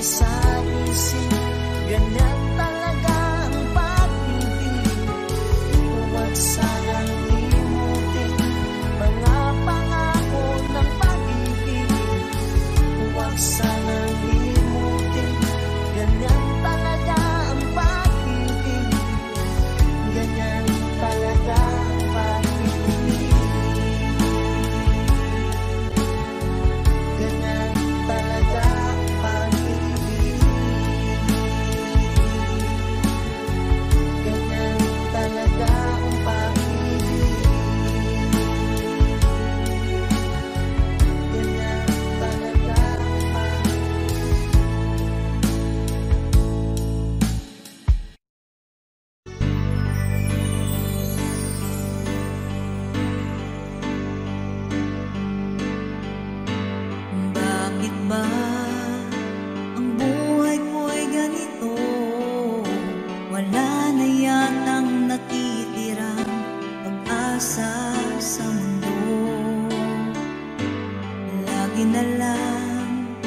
sarisin. Ganyan talaga ang pag-ibig. Huwag sanang limutin mga pangako ng pag-ibig. Huwag sanang limutin, ganyan talaga ang pag-ibig. Ganyan talaga ang pag-ibig. Ganyan talaga ang pag-ibig. Ganyan talaga ang pag-ibig. Ganyan talaga ang Bakit ba ang buhay ko'y ganito? Wala na yatang natitirang pag-asa sa mundo. Lagi na lang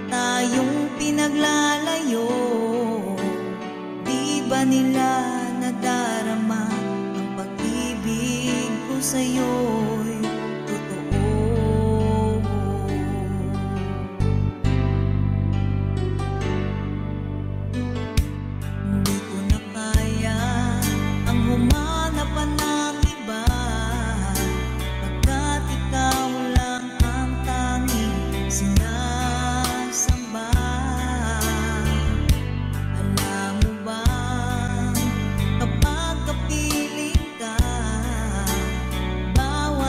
tayong pinaglalayo. Di ba nila nadarama ang pag-ibig ko sa'yo'y totoo? Hindi ko na kaya ang humanap pa ng iba, pagkat ikaw lang ang tanging sinasamba. Alam mo ba, kapag kapiling ka, bawat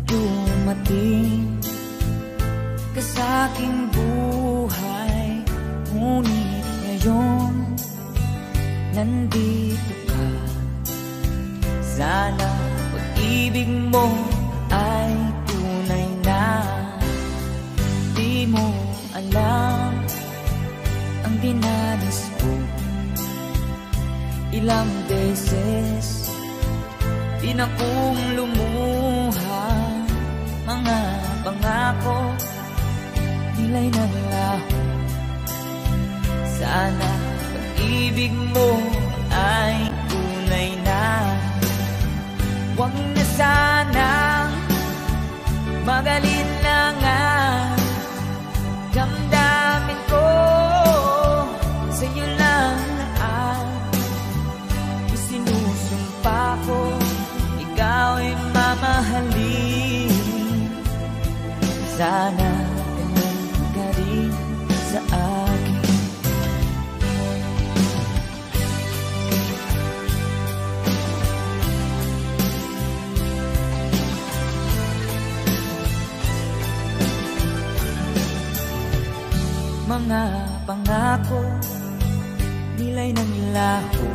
dumating ka sa aking buhay. Ngunit ngayon nandito ka. Sana pag-ibig mo ay tunay na. Di mo alam ang dinanas ko. Ilang beses di na kong lumuha. Mga pangako nila'y naglaho. Sana pag-ibig mo ay tunay na. Huwag na sanang magalinlangan. Damdamin ko sa'yo lang na isinusumpa ko. Ikaw ay mamahalin. Sana ganun ka rin sa akin. Mga pangako nila'y nanglaho.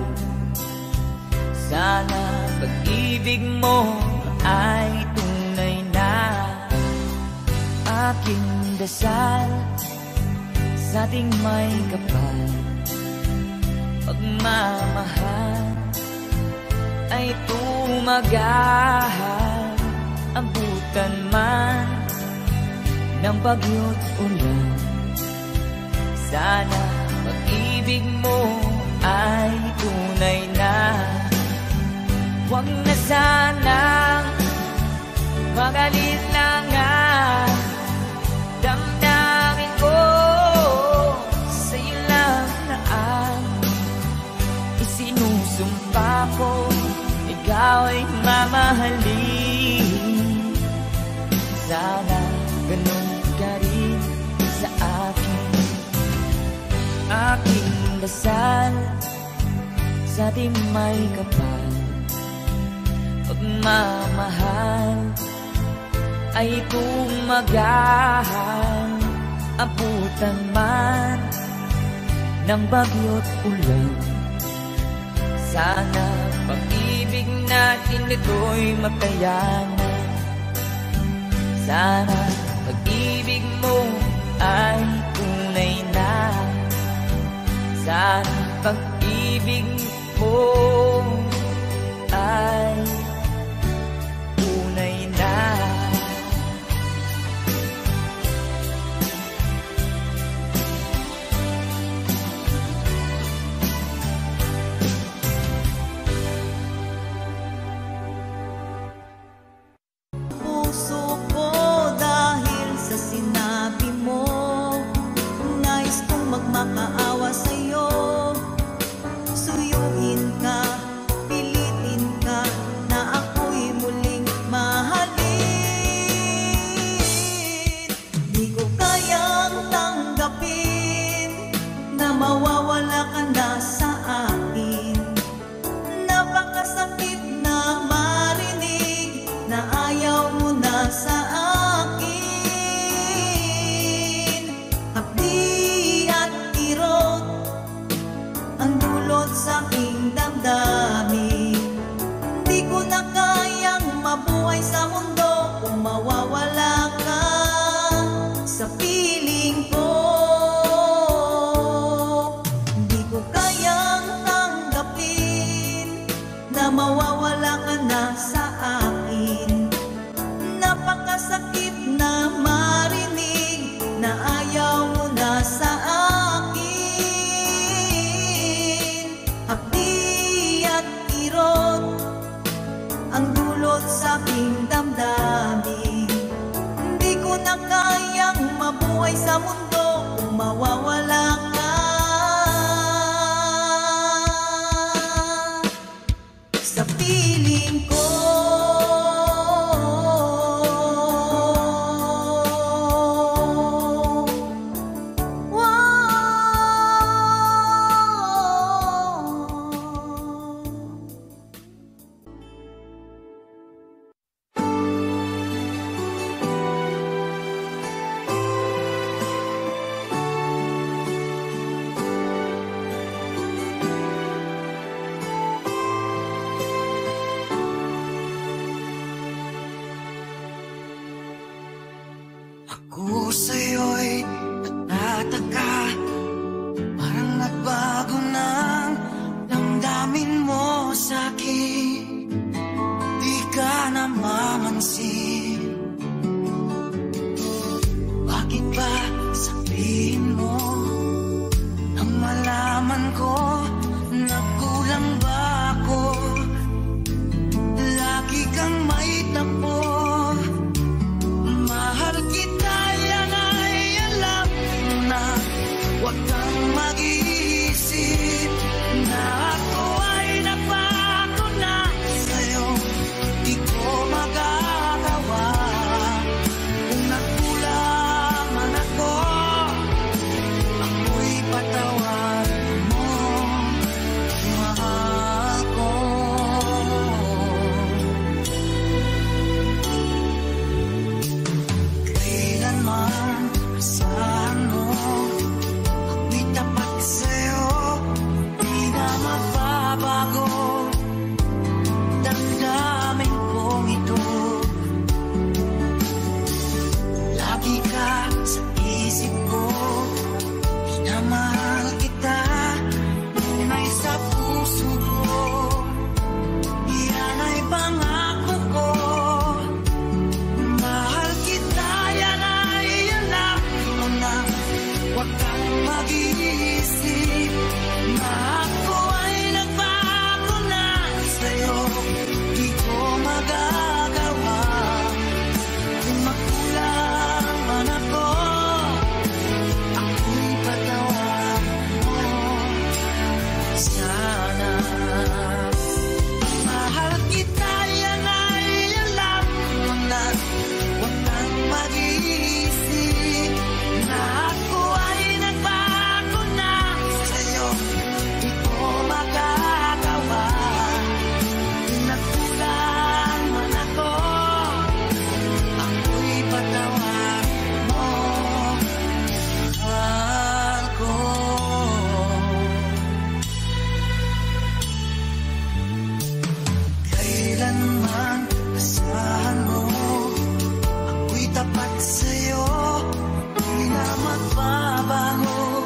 Sana pag-ibig mo ay tunay na. Aking dasal sa ating may kapal. Pagmamahal ay tumagahan. Abutan man ng bagyo't ulan. Sana pag-ibig mo ay tunay na. Huwag na sanang magalinlangan. Damdamin ko sa'yo lang na isinusumpa ko. Ikaw ay mamahalin. Sana ganun ka rin sa akin. Aking dasal sa ating may kapal. Pagmamahal ay tumagahan. Abutan man ng bagyo't ulan. Sana pag-ibig natin ito'y matayanan. Sana pag-ibig mo ay tunay na. Sana pag-ibig mo ay tunay na. Puso ko dahil sa sinabi mo, nais kong magmakaawa sa'yo. Suyuin ka, pilitin ka, na ako'y muling mahalin. Di ko kayang tanggapin na mawawala ka na sa akin. Napakasakit na marinig na ayaw mo na sa akin. Hapdi at kirot ang dulot sa aking damdamin. Di ko na kayang mabuhay sa mundo kung mawawala ka sa piling ko. Di ko kayang tanggapin na mawawala ka na sa akin. Napakasakit na marinig na ayaw mo na sa akin. Hapdi at kirot ang dulot sa aking damdamin. Hindi ko na kayang mabuhay sa mundo kung mawawala ka sa piling ko. At sa'yo di na magbabago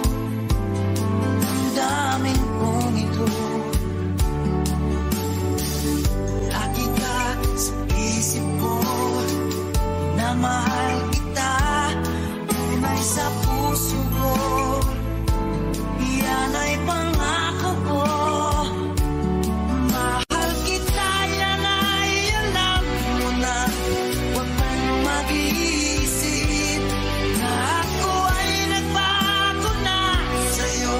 ang daming kong ito. Lagi ka sa isip ko, na mahal kita, tunay sa puso ko. Yan ay pangako ko. Mahal kita, yan ay alam mo na. Huwag kang mag-iisip na ako ay nagbago na sa'yo.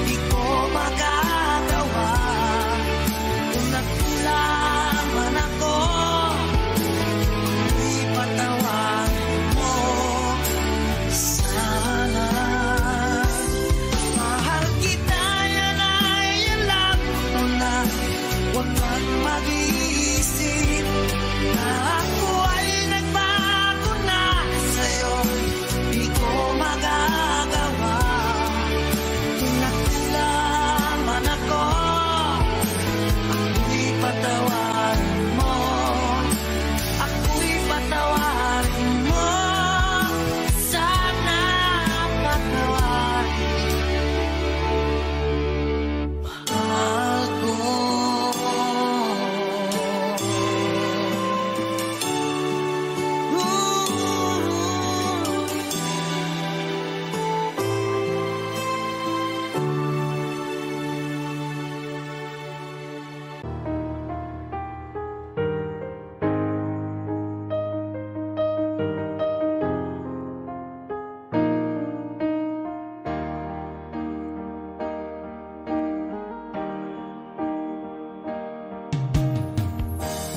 Di ko magagawa kung nagkulang man ako. Ipatawag mo sana. Mahal kita, yan ay alam mo na. Huwag kang mag-iisip na ako ay nagbago na sa'yo. Di ko magagawa kung nagkulang man ako. Ako'y patawarin mo. Ako'y patawarin mo. Sana patawarin mahal ko.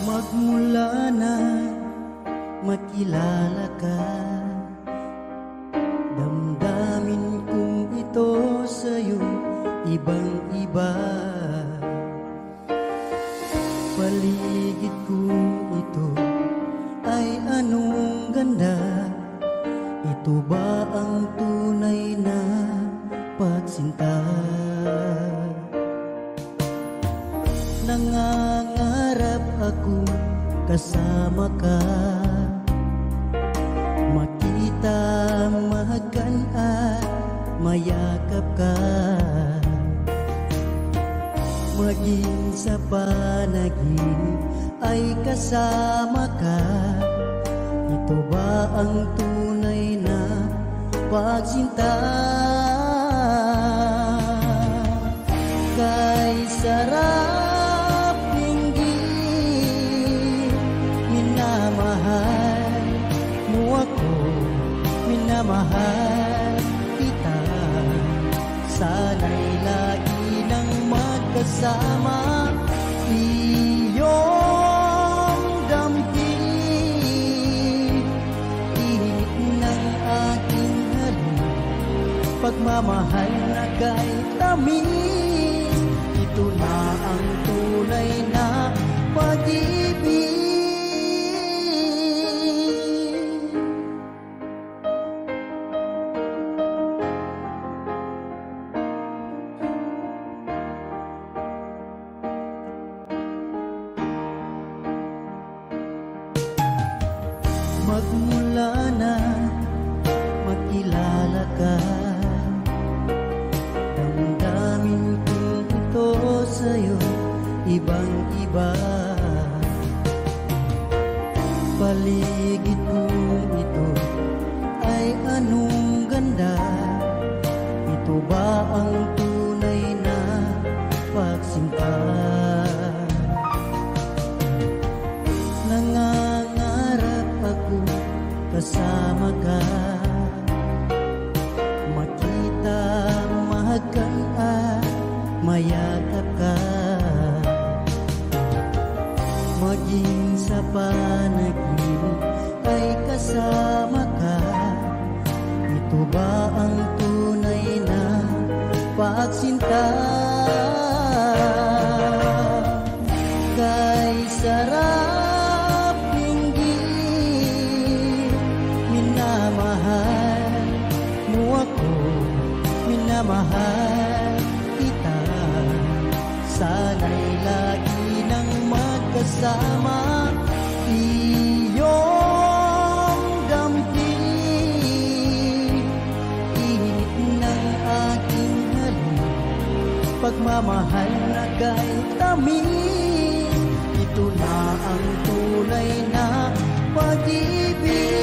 Magmula na makilala ka, damdamin kong ito sa'yo ibang-iba. Paligid kong ito ay anong ganda. Ito ba ang tunay na pagsinta? Nangangarap ako kasama ka, makita, mahagan at mayakap ka, maging sa panaginip ay kasama ka. Ito ba ang tunay na pagsinta? Kay sarap pinggin, minamahal mo ako, minamahal kita. Sana'y lagi nang magkasama, iyong damping, ihip ng aking halik, pagmamahal na kay tamis. Ito na ang tunay na pag-ibig. Magmula na makilala ka, damdamin kong ito sa'yo ibang-iba. Paligid kong ito ay anong ganda. Ito ba ang tunay na pagsinta? Nangangarap ako kasama ka, makita, mahagan at mayakap ka, maging sa panaginip ay kasama ka. Ito ba ang tunay na pagsinta? Kay sarap pinggin, minamahal mo ako, minamahal kita. Sana'y lagi nang magkasama, iyong damping, pagmamahal na kay tamis. Ito na ang tunay na pag-ibig.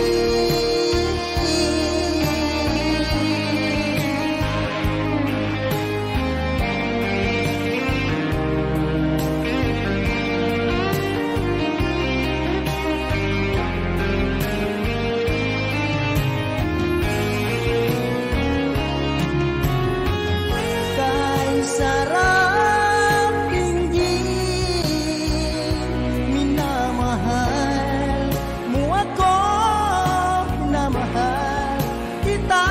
Sarap dinggin, minamahal mo ako, na mahal kita.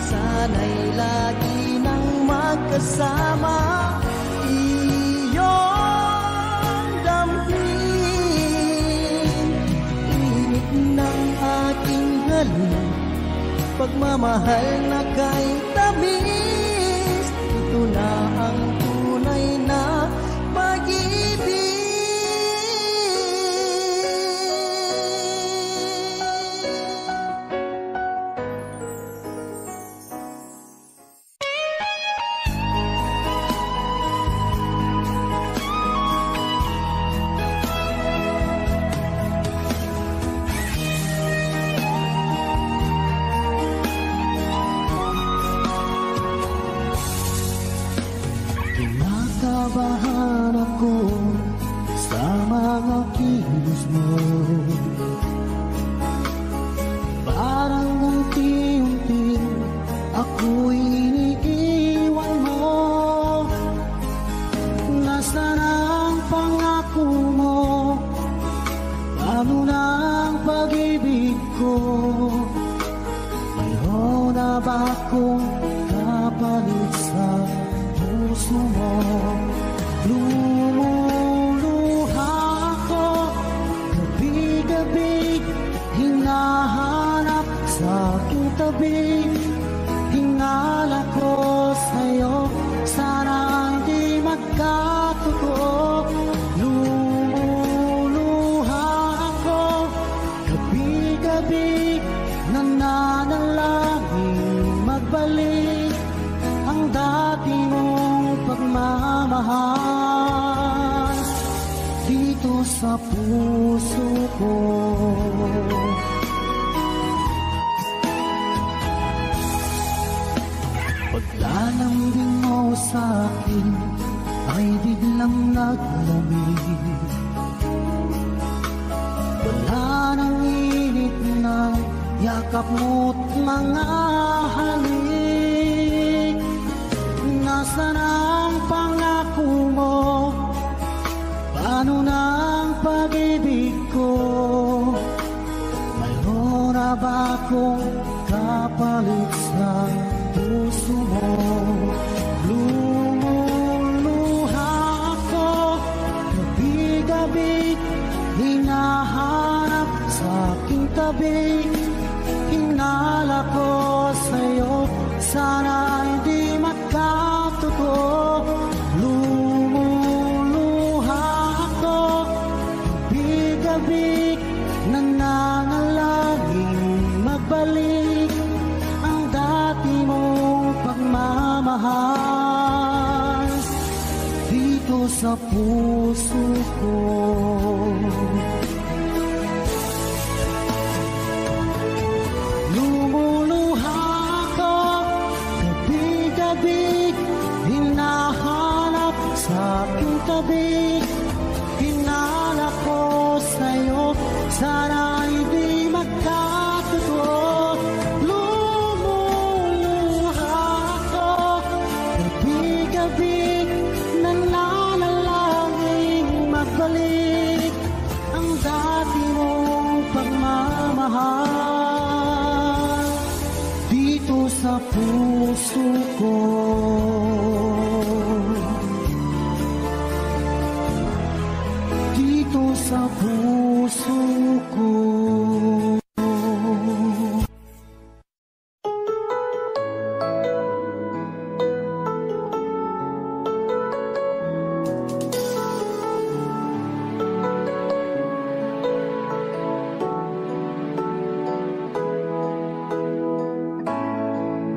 Sana'y lagi nang magkasama, iyong damhin. Init ng aking halik, pagmamahal na kay tamis. Ito na ang tunay na pag-ibig. Kinakabahan ako sa mga kilos mo. Parang unti-unti ako'y iniiwan mo. Nasaan ang pangako mo? Paano na ang pag-ibig ko? Mayroon na ba akong kapalit sa puso mo? Lumuluha ako, gabi-gabi hinahanap sa aking tabi. Hinala ko sa'yo, sana hindi magkatotoo. Lumuluha ako, gabi-gabi nananalangin magbalik ang dati mong pagmamahal dito sa puso ko. Paglalambing mo sa'kin ay biglang naglamig. Wala nang init na yakap mo't mga halik. Nasaan ang pangako mo? Paano na ang pag-ibig ko? Mayroon na ba akong kapalit sa puso mo? Lumuluha ako, gabi-gabi hinahanap sa aking tabi. Hinala ko sa'yo, sana hindi magkatotoo. Lumuluha ako, gabi-gabi nananalangin magbalik ang dati mong pagmamahal dito sa puso ko. Lumuluha ako, gabi-gabi hinahanap sa aking tabi. Hinala ko sa'yo, sana hindi magkatotoo. Lumuluha ako, gabi-gabi nananalangin magbalik ang dati mong pagmamahal dito sa puso ko. Dito sa puso ko.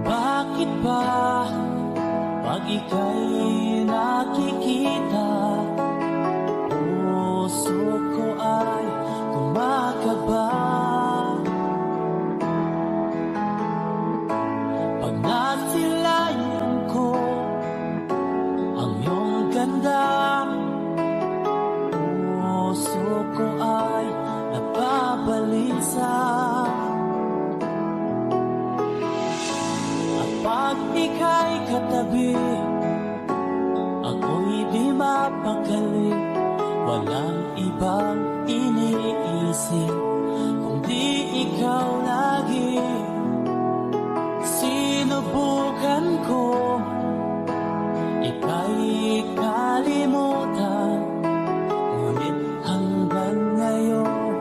Bakit ba pag ika'y pag-asa. At pag ika'y katabi, ako'y di mapakali. Walang ibang iniisip kundi ikaw lagi. Sinubukan ko ika'y kalimutan, ngunit hanggang ngayon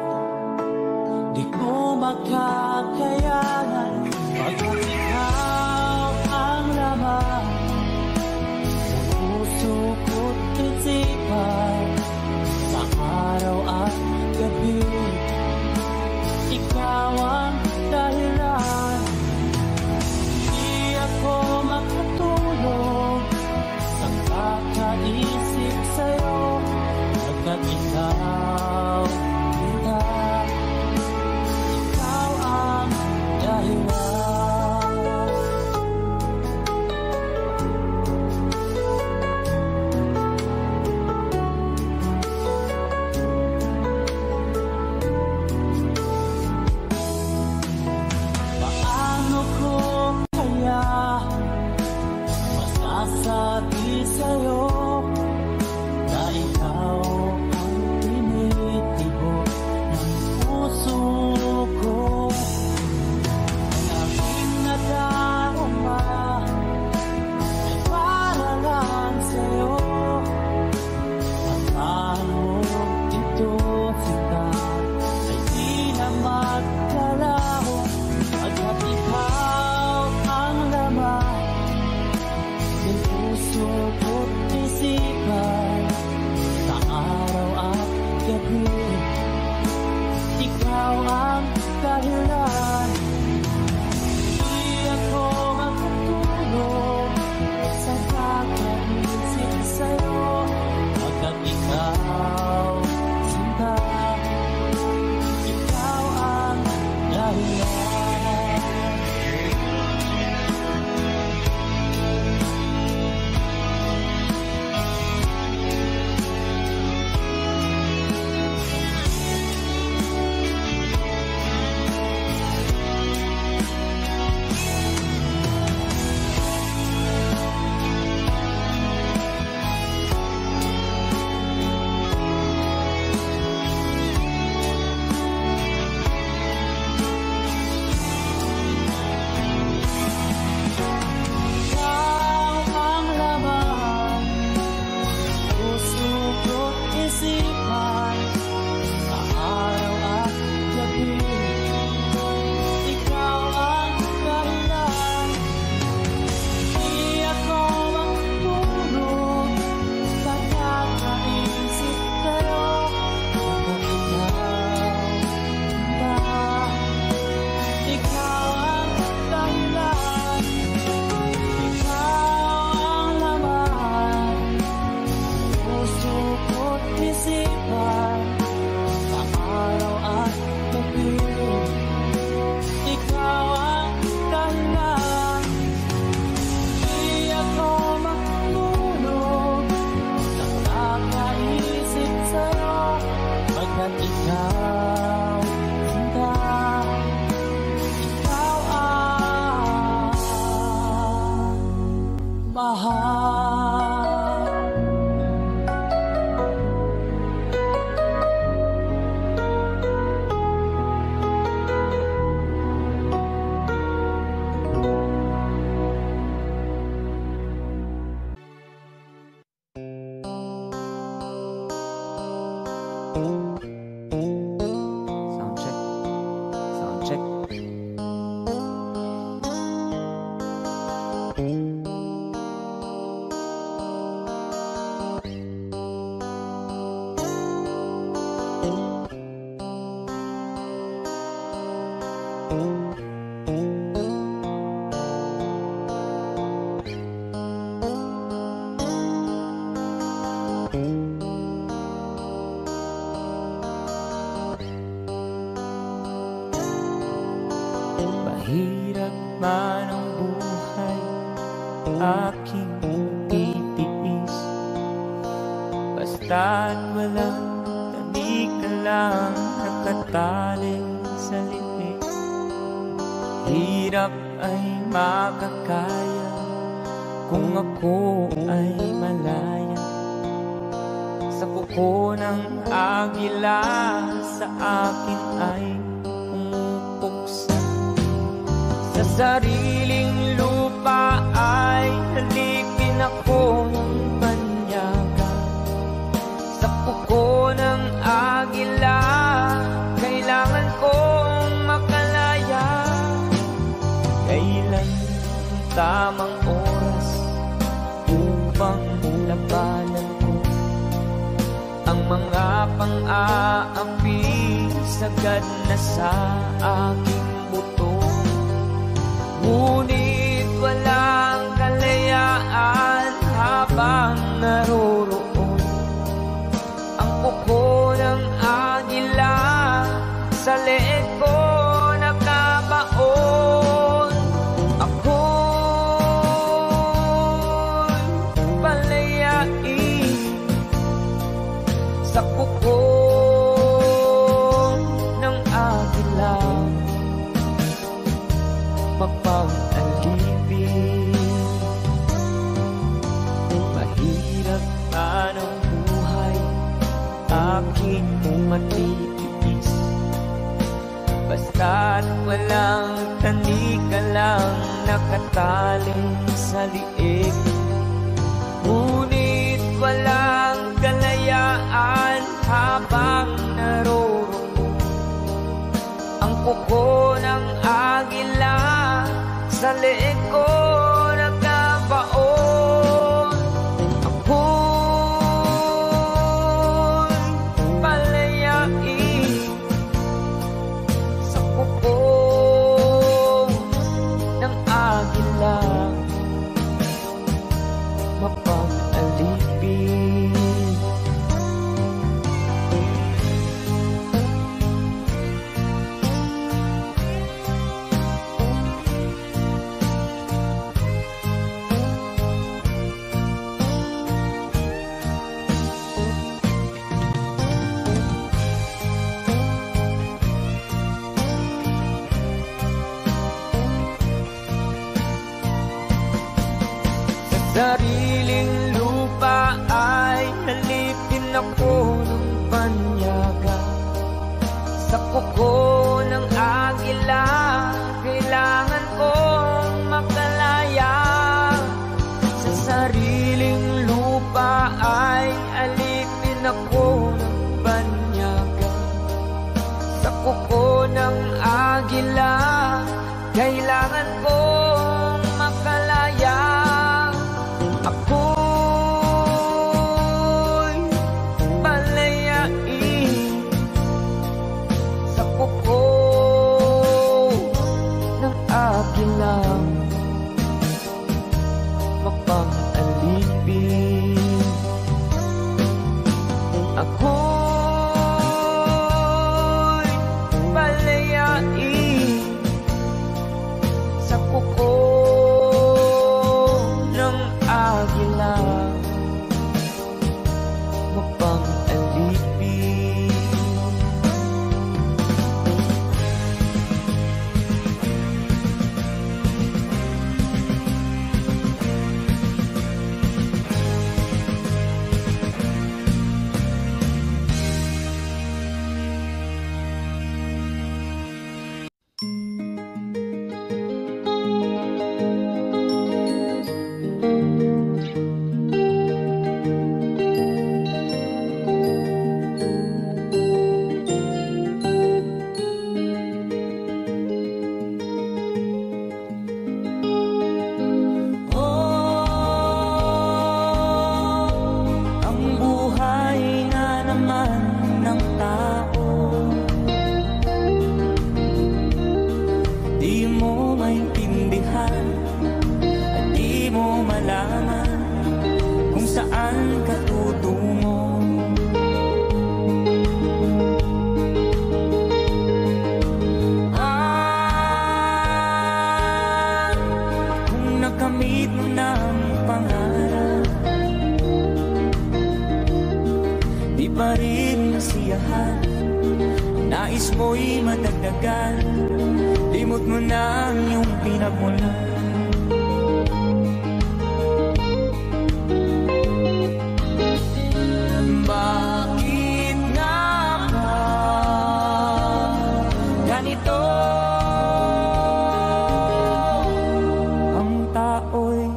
di ko makakayanan. Pagkat ikaw ang laman ng puso ko't isipan, sa araw at gabi ikaw ang dahilan. Di ako makatulog sa kakaisip sa'yo, pagkat ikaw kita, ikaw ang dahilan. Paano ko kaya masasabi sa'yo na ikaw ang tinitibok ng puso ko? Ang aking nadarama ay para lang sa'yo. Paano ito kita ay di na magkalaho, pagkat ikaw ang laman ng puso ko't isipan, sa araw at gabi ikaw ang dahilan. Di ako makatulog sa kakaisip sa'yo, pagkat ikaw sinta, ikaw ang dahilan. Ikaw ang laman ng puso ko't isipan, sa araw at gabi ikaw ang dahilan. Di ako makatulog sa kakaisip sa'yo, pagkat ikaw ang dahilan. Ikaw ang laman ng puso ko't isipan, sa araw at gabi ikaw ang dahilan. Di ako makatulog sa kakaisip sa'yo, pagkat ikaw sinta, ikaw ang mahal. Sound check. Sound check. Mahirap man ang buhay, aking titiis, basta't walang tanik ka lang nakatali sa hirap ay makakaya kung ako ay malaya sa kuko ng agila, sa akin ay umupuksa. Sa sariling lupa ay halipin ako ng banyaga. Sa kuko ng agila, kailangan kong makalaya. Kailan ang tamang oras upang labanan ko ang mga pang-aapi sagad na sa aking buto? Ngunit walang kalayaan habang naroroon ang kuko ng agila sa leeg ko nakabaon. Ako'y palayain sa kuko ng agila, mapang-alipin. Mahirap man ang buhay, aking matitiis. Basta't walang tanika lang nakataling sa liig. Ngunit walang kalayaan habang naroroon ang kuko ng agila sa leeg ko nakabaon. Ako'y palayain sa kuko ng agila, mapang-alipin. Sariling lupa ay halipin ako ng banyaga. Sa kuko ng agila, kailangan kong makalaya. Sa sariling lupa ay halipin ako ng banyaga. Sa kuko ng agila, kailangan kong makalaya. Ako'y palayain sa kuko ng agila, mapang-alipin. Ako'y palayain sa kuko ng agila, mapang-alipin. pa rin nasiyahan. Nais mo'y madagdagan, limot mo na ang iyong pinagmulan. Bakit nga ba ganito? Ang tao'y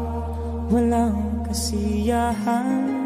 walang kasiyahan.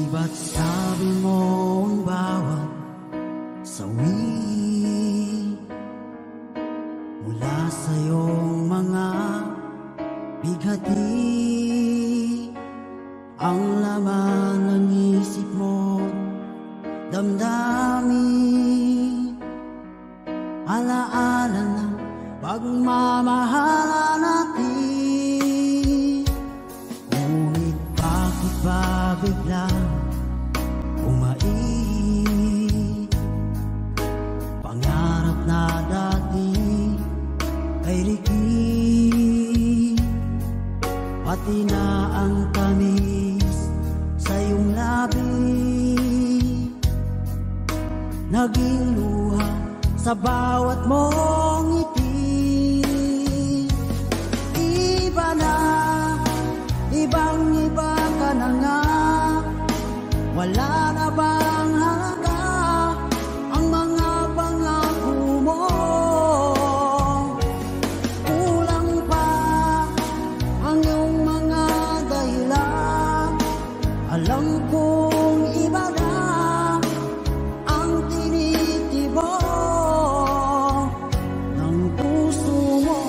Ba't sabi mo ang bawat sawi mula sa iyong mga bighati ang laman ng isip mo, damdamin, alaala ng pagmamahala natin. Ngunit bakit ba biglang pangarap na dati ay liki, pati na ang tamis sa iyong labi, naging luha sa bawat mong ngiti. Iba na, ibang-iba ka na nga, wala na bang halaga ang mga pangako mo? Kulang pa ang iyong mga dahilan. Alam kong iba na ang tinitibok ng puso mo.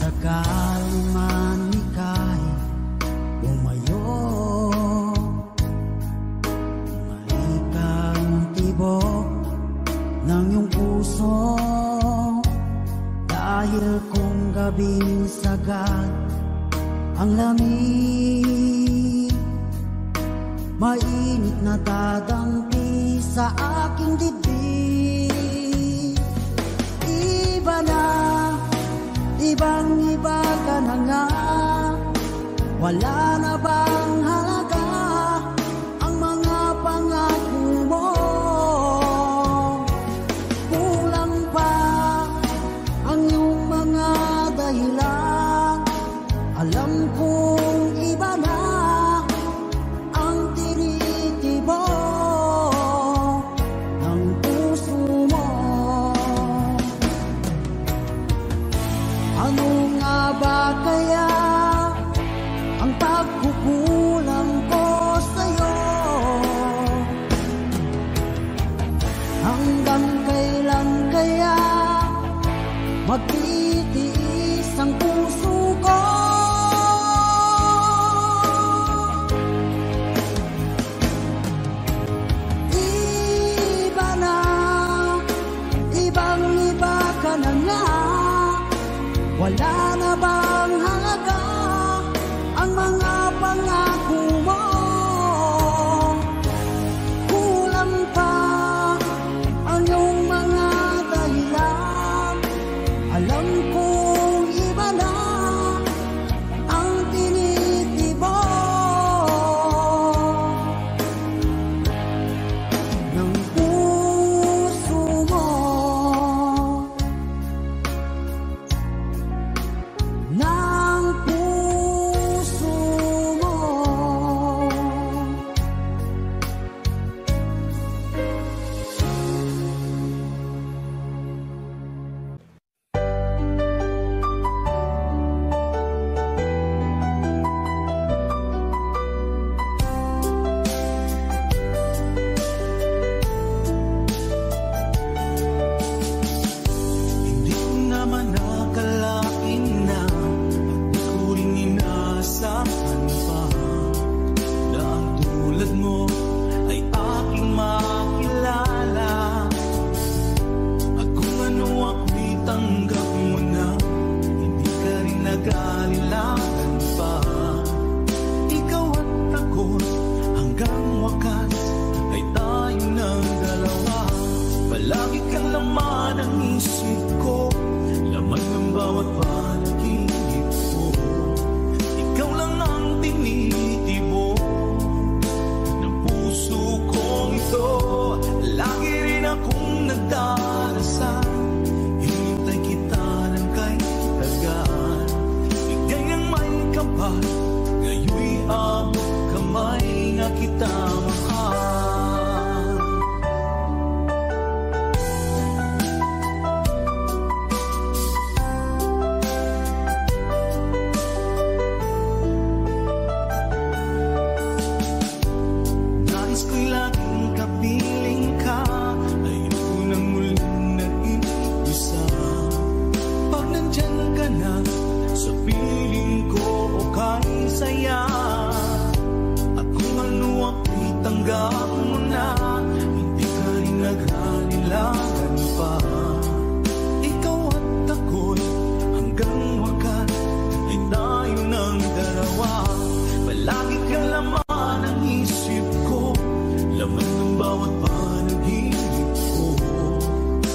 Sakaling man ika'y umayo, maikang tibok ng iyong puso, dahil kung gabing sagad ang lamig, mainit na dadampi sa aking dibdib. Iba na, ibang-iba ka na nga, wala na bang halaga ang mga pangako mo? Kulang pa ang iyong mga dahilan. Alam kong iba na ang tinitibok ng puso mo. Ano nga ba kaya ang pagkukulang ko sa'yo? Hanggang kailan kaya magtitiis ang puso ko? Iba na, ibang-iba ka na nga, wala na bang halaga ang mga pangako mo? Kulang pa ang iyong mga dahilan. Alam kong iba na ang tinitibok ng puso mo. kita mahal. Nais ko'y laging kapiling ka, ayoko nang muling nag-iisa. Pag nandyan ka na sa piling ko, okay saya. At kung ano ako'y tanggap mo na, hindi ka rin naghalilangan pa. Ikaw at ako'y hanggang wakas ay tayo ng dalawa. Palagi ka laman ang isip ko, laman ng bawat panaginip ko.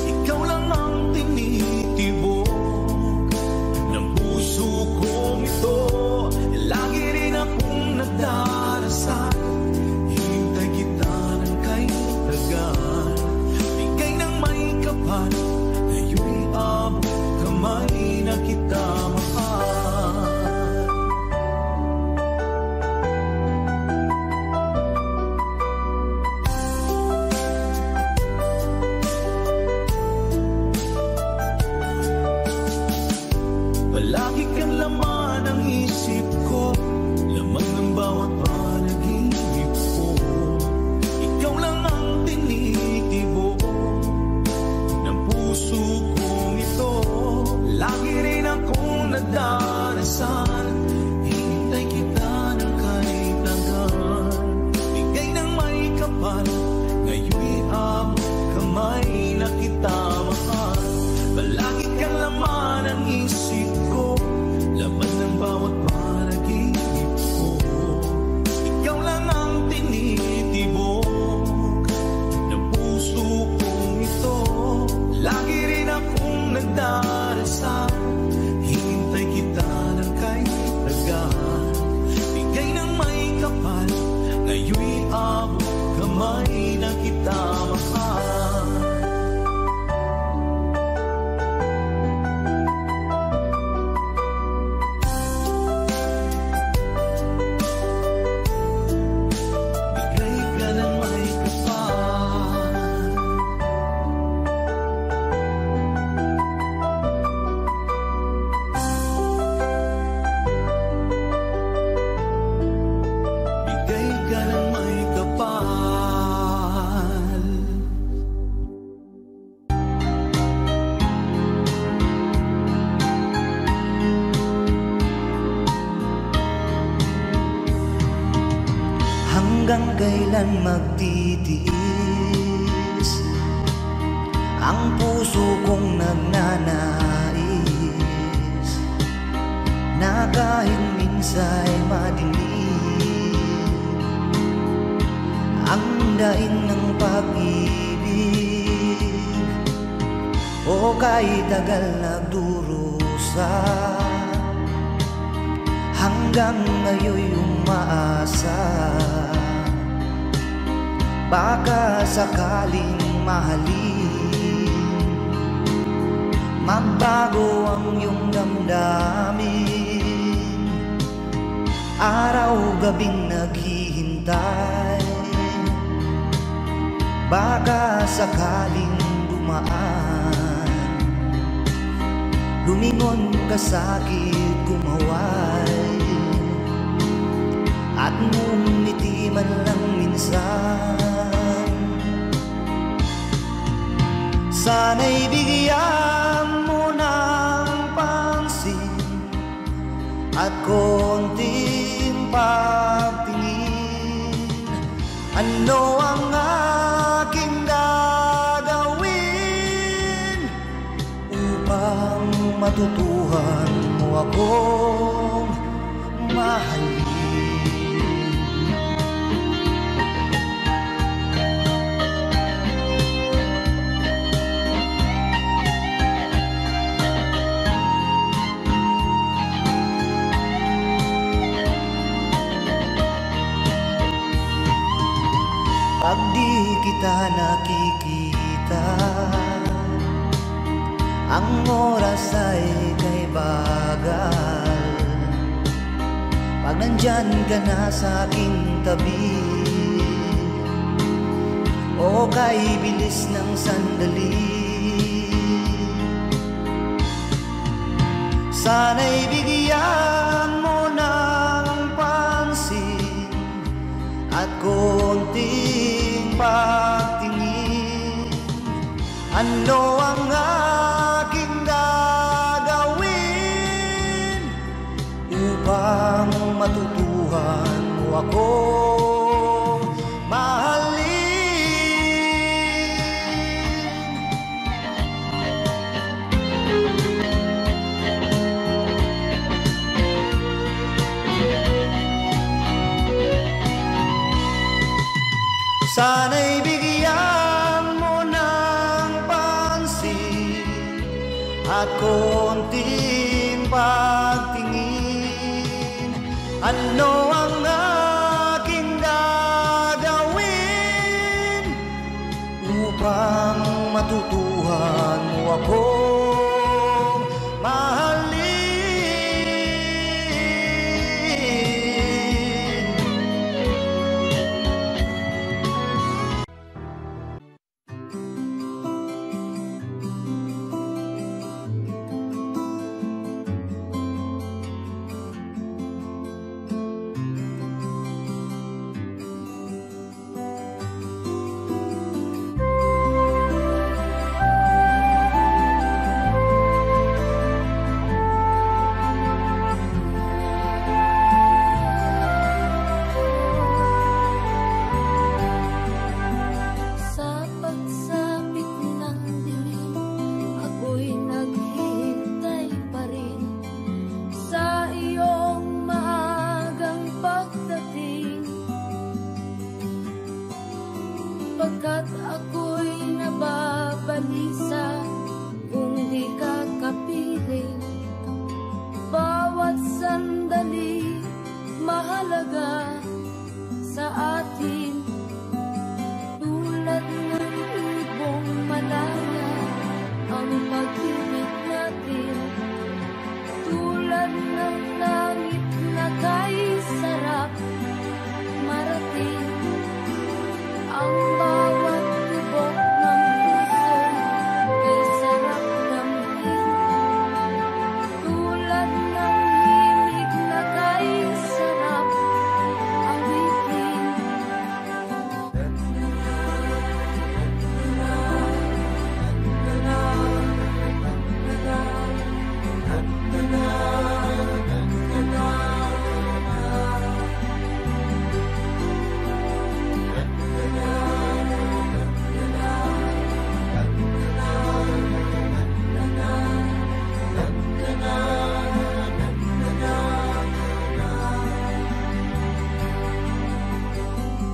Ikaw lang ang tinitibok ng puso kong ito. Lagi rin akong nagdarasal, hintay kita ng kay tagal. Bigay ng may kapal, ngayon'y abot kamay na kita mahal. Palagi kang laman ang isip ko, laman ng bawat panaginip ko. Ikaw lang ang tinitibok ng puso kong ito. Lagi rin akong nagdarasal, hintay kita ng kahit tagal. Bigay ng may kapal, ngayon'y abot kamay na kita mahal. Palagi kang laman ang isip ko, laman ng bawat panaginip ko. Ikaw lang ang tinitibok ng puso kong ito. Lagi rin akong nagdarasal, hintay kita ng kahit tagal. Bigay ng may kapal, ngayon'y abot kamay na kita mahal. Hanggang kailan magtitiis ang puso kong nagnanais na kahit minsa'y madilim ang daing ng pag-ibig, o kahit tagal nagdurusa, hanggang ngayon'y umaasa. Baka sakaling mahalin, magbago ang iyong damdamin. Araw-gabing naghihintay, baka sakaling dumaan, lumingon ka sa'kin kumaway, at ngumiti man lang minsan. Sana'y bigyan mo ng pansin at konting pagtingin. Ano ang aking gagawin upang matutuhan mo akong mahalin? Pag di kita nakikita, ang oras ay kay bagal. Pag nandyan ka na sa aking tabi, o kay bilis ng sandali. Sana'y bigyan mo ng pansin at konting pagtingin. Ano ang aking gagawin upang matutuhan mo akong mahalin? Sana'y bigyan mo ng pansin at konting pagtingin. Ano ang aking gagawin upang matutuhan mo akong mahalin? Pagkat ako'y nababalisa kung di ka kapiling. Bawat sandali mahalaga sa atin, tulad ng ibong malaya ang pag-ibig natin. Tulad ng langit na kay sarap marating, ang bawat tibok ng puso ay sarap damhin. Tulad ng himig na kay sarap awitin.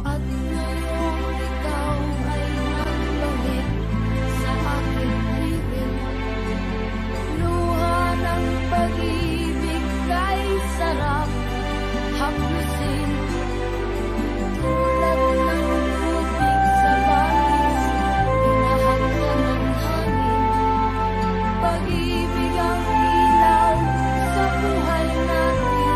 At ngayong ikaw ay nagbalik sa aking piling, luha ng pag-ibig kay sarap haplusin. Tulad ng tubig sa batis, hinahagkan ng hangin. Pag-ibig ang ilaw sa buhay natin.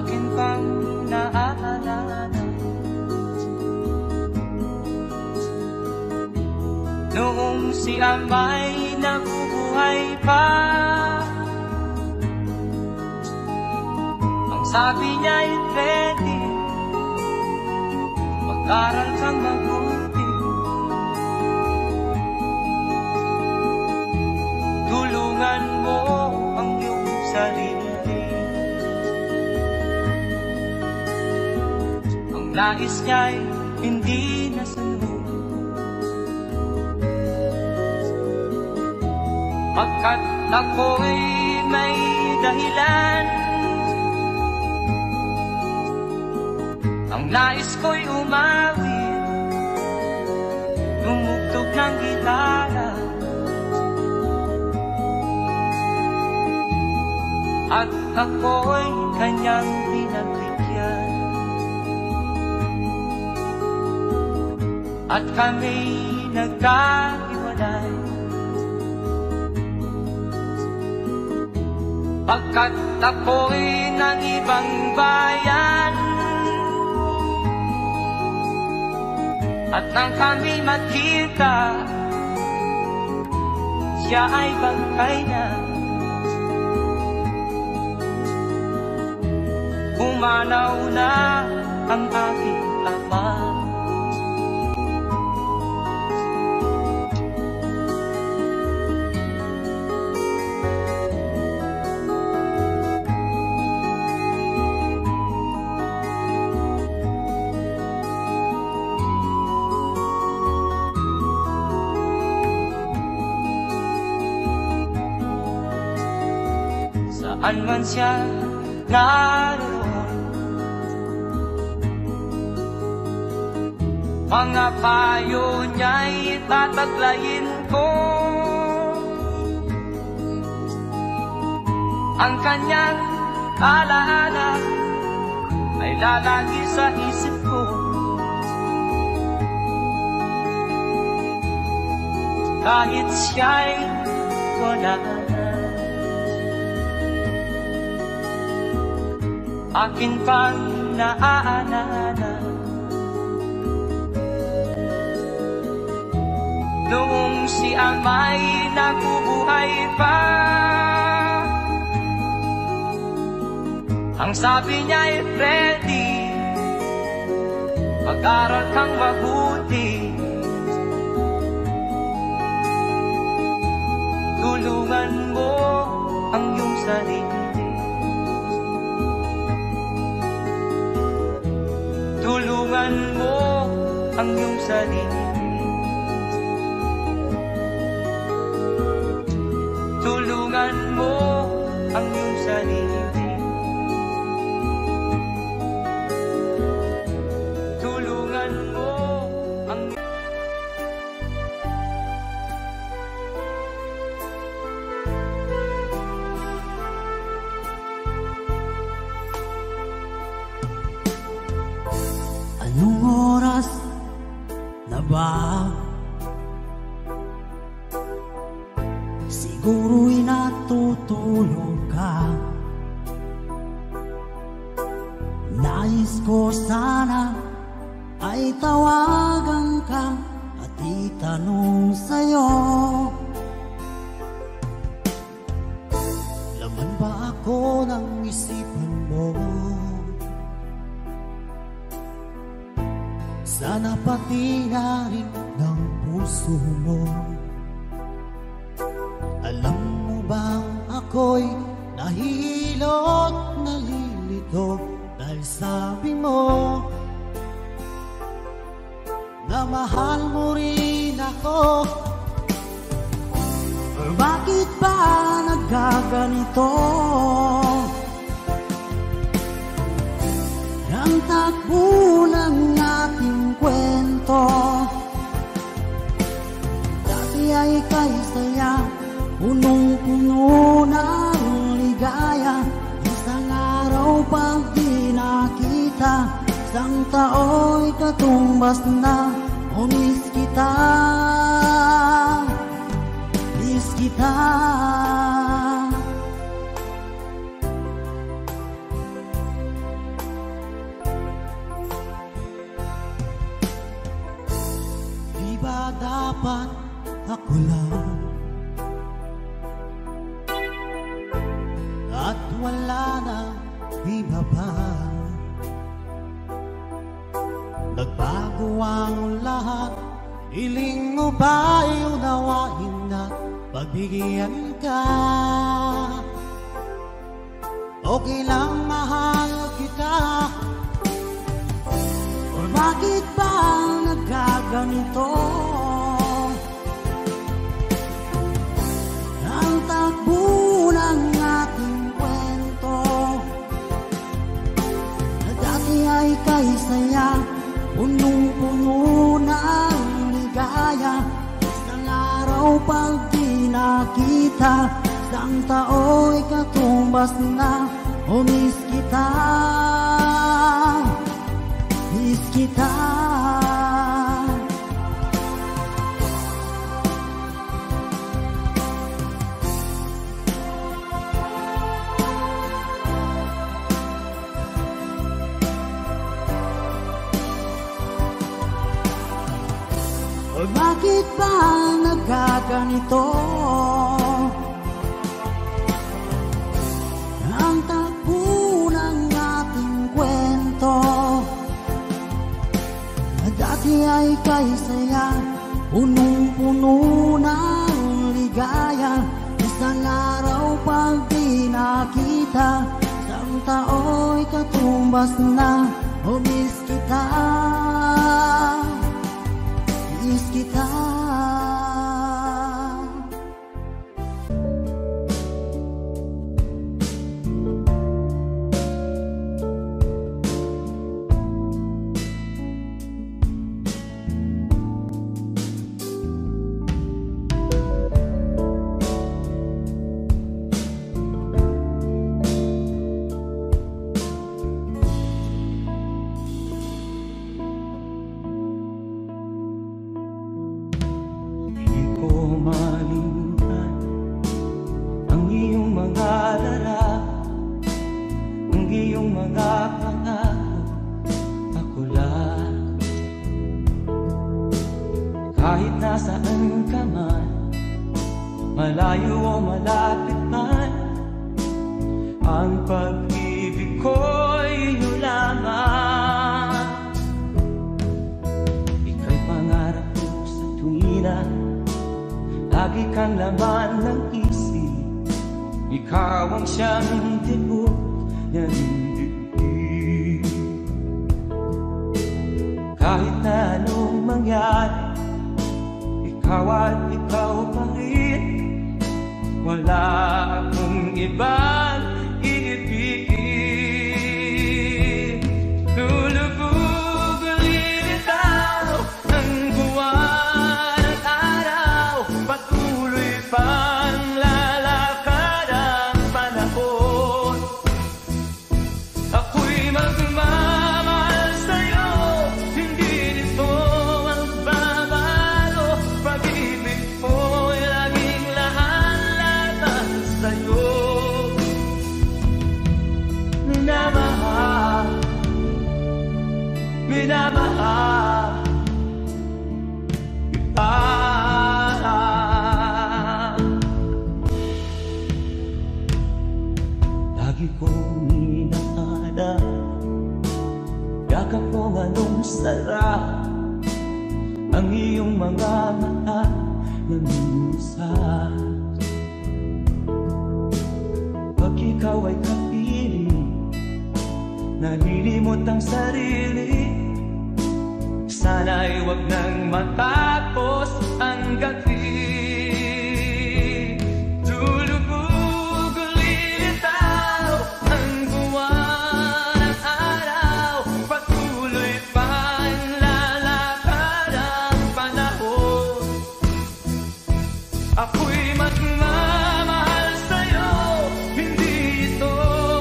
akin pang naaalala. Noong si Amay nabubuhay pa, ang sabi niya'y pwede mag-aral kang mabuti, tulungan mo ang iyong sarili. Ang nais niya'y hindi nasunod, pagkat ako'y may dahilan. Ang nais ko'y umawi, tumugtog ng gitara, at ako'y kanyang pinagbigyan. At kami nagkahiwalay, pagkat ako'y ng ibang bayan. At nang kami magkita, siya ay bangkay na. Pumanaw na ang aking ama. Saan man siya naroon, mga payo niya'y tataglayin ko. Ang kanyang alaala ay lalagi sa isip ko. Kahit siya'y wala na, akin pang naaalala. Noong si Amay nabubuhay pa, ang sabi niya'y Freddy, mag-aral kang mabuti, tulungan mo ang iyong sarili. Tulungan mo ang iyong sarili. Tulungan mo ang iyong sarili. Tulungan mo ang Anong oras na ba? Siguro'y natutulog ka. Nais ko sana ay tawagan ka at itanong sa'yo, laman ba ako ng isipan mo? Sana pati na rin ng puso mo. Alam mo bang ako'y nahihilo at nalilito dahil sabi mo na mahal mo rin ako. Or bakit ba nagkaganito? Ang takbo ng ating kwento, dati ay kay saya, punong-puno ng ligaya. Isang araw pag di nakita, isang tao'y katumbas na. O miss kita, miss kita. Di ba dapat ako lang at wala na iba pa? Nagbago ang lahat, hiling mo ba'y unawain at pagbigyan ka? Okay lang mahal kita, o bakit ba nagkaganito? Ang takbo ng ating kwento na dati ay kay saya, punong-puno ng ligaya. Isang araw pag di nakita, isang tao'y katumbas na. O miss kita, miss kita. O bakit ba nagkaganito? Ang takbo ng ating kwento na dati ay kay saya, punong-puno ng ligaya. Isang araw pag di nakita, isang tao'y katumbas na. O miss kita, miss kita. Kahit nasaan ka man, malayo o malapit man, ang pag-ibig ko'y iyo lamang. Ika'y pangarap ko sa tuwina, lagi kang laman ng isip. Ikaw ang siyang tibok ng dibdib. Kahit na anong mangyari, ikaw at ikaw pa rin. Wala akong ibang iibigin. Lulubog ulilitaw ang buwan at araw, patuloy pang lalakad ang panahon. Ako'y magmamahal sa'yo, hindi nito magbabago. Pag-ibig mo'y laging lahat-lahat sa'yo. Minamahal, minamahal kita. Lagi kong inakala, yakap mo anong sarap, ang iyong mga mata na minsan. Pag ikaw ay kapiling, nalilimot ang sarili. Sana'y wag nang matapos ang gabi. Lulubog ulilitaw ang buwan at araw, patuloy pang lalakad ang panahon. Ako'y magmamahal sa'yo, hindi ito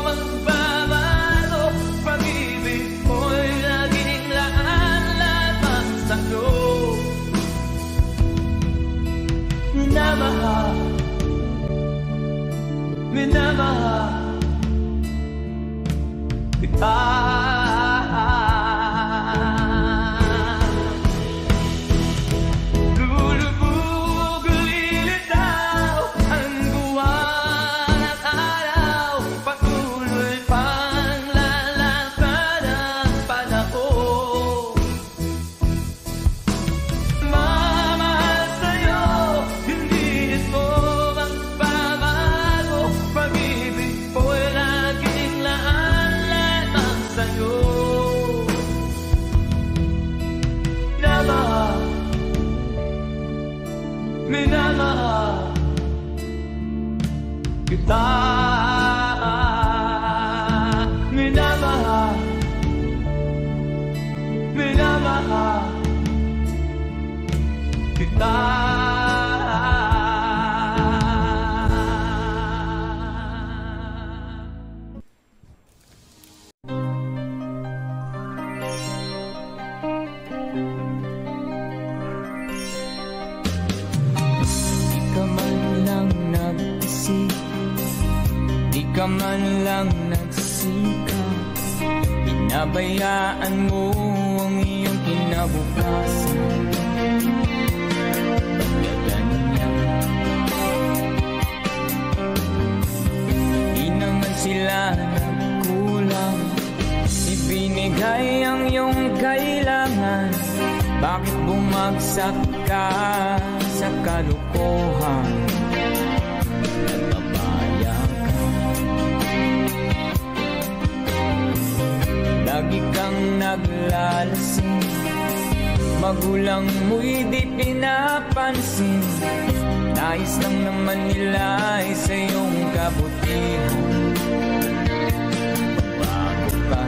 magbabago. Pag-ibig ko'y laging laan-laan sa'yo. Minamahal, minamahal kita. minamahal kita. Minamahal, minamahal kita. Ka man lang nagsikap, pinabayaan mo ang iyong kinabukasan. Pagkaganyan, di naman sila nagkulang, ibinigay ang iyong kailangan. Bakit bumagsak ka sa kalukuhan? Lagi kang naglalasing, magulang mo'y di pinapansin. Nais lang naman nila ay sa iyong kabutihan. Magbago ka,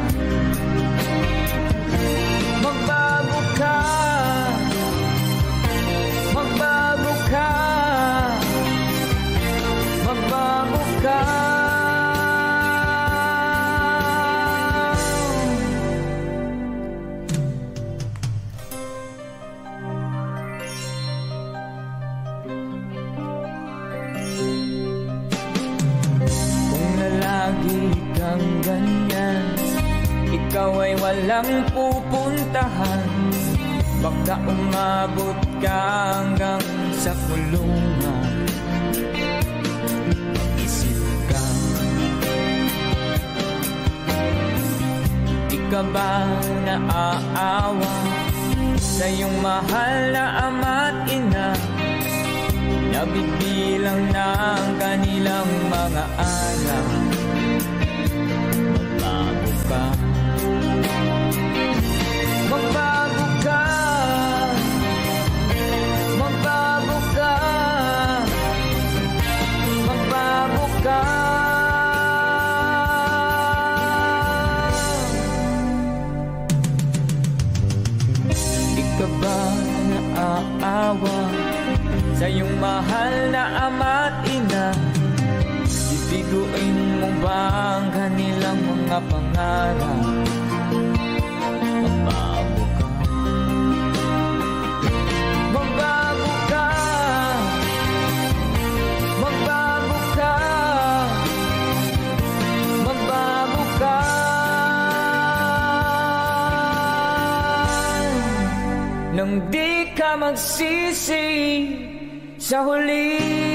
magbago ka, magbago ka. Ikaw ay walang pupuntahan, baka umabot ka hanggang sa kulungan. Mag-isip ka, di ka ba naaawa sa iyong mahal na ama't ina? Nabibilang na ang kanilang mga anak. Magbago ka, magbago ka, magbago ka, magbago ka. Di ka ba naaawa sa iyong mahal na ama't ina? Bibiguin mo ba ang kanilang mga pangarap? Magbago ka, magbago ka, magbago ka, magbago ka. Nang di ka magsisi sa huli.